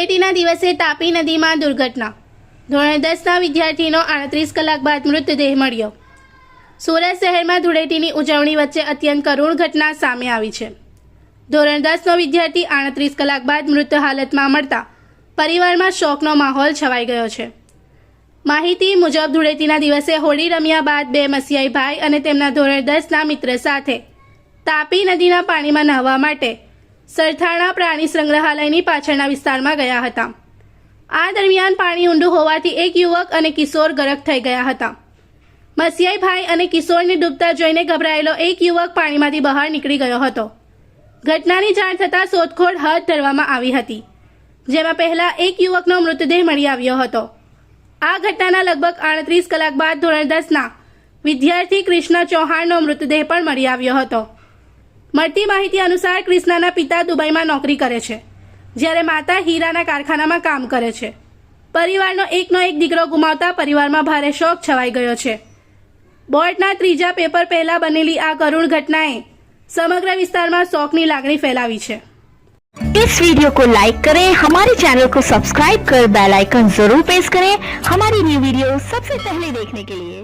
ધૂળેટીના દિવસે તાપી નદીમાં દુર્ઘટના. ધોરણ 10ના વિદ્યાર્થીનો 38 કલાક બાદ મૃતદેહ મળ્યો. સુરત શહેરમાં ધૂળેટીની ઉજવણી વચ્ચે અત્યંત કરુણ ઘટના સામે આવી છે. ધોરણ 10નો વિદ્યાર્થી 38 કલાક બાદ મૃત હાલતમાં મળતા પરિવારમાં શોકનો માહોલ છવાઈ ગયો છે. માહિતી મુજબ ધૂળેટીના દિવસે હોળી રમ્યા બાદ બે મસિયાઈ ભાઈ અને તેમના ધોરણ 10ના મિત્ર સાથે તાપી નદીના પાણીમાં નહાવા માટે સરથાણા પ્રાણી સંગ્રહાલયની પાછળના વિસ્તારમાં ગયા હતા. આ દરમિયાન પાણી ઊંડું હોવાથી એક યુવક અને કિશોર ગરક થઈ ગયા હતા. મસિયાઈ ભાઈ અને કિશોરને ડૂબતા જોઈને ગભરાયેલો એક યુવક પાણીમાંથી બહાર નીકળી ગયો હતો. ઘટનાની જાણ થતાં શોધખોળ હાથ ધરવામાં આવી હતી, જેમાં પહેલા એક યુવકનો મૃતદેહ મળી આવ્યો હતો. આ ઘટનાના લગભગ 38 કલાક બાદ ધોરણ 10ના વિદ્યાર્થી કૃષ્ણ ચૌહાણનો મૃતદેહ પણ મળી આવ્યો હતો. મળતી માહિતી અનુસાર કૃષ્ણાના પિતા દુબઈમાં નોકરી કરે છે, જ્યારે માતા હીરાના કારખાનામાં કામ કરે છે. પરિવારનો એકનો એક દીકરો ગુમાવતા પરિવારમાં ભારે શોક છવાઈ ગયો છે. બોર્ડના ત્રીજા પેપર પહેલા બનેલી આ કરુણ ઘટનાએ समग्र विस्तार में शोक की लागणी फैलावी है। इस वीडियो को लाइक करें, हमारे चैनल को सब्सक्राइब कर बेल आइकन जरूर प्रेस करें हमारी न्यू वीडियो सबसे पहले देखने के लिए।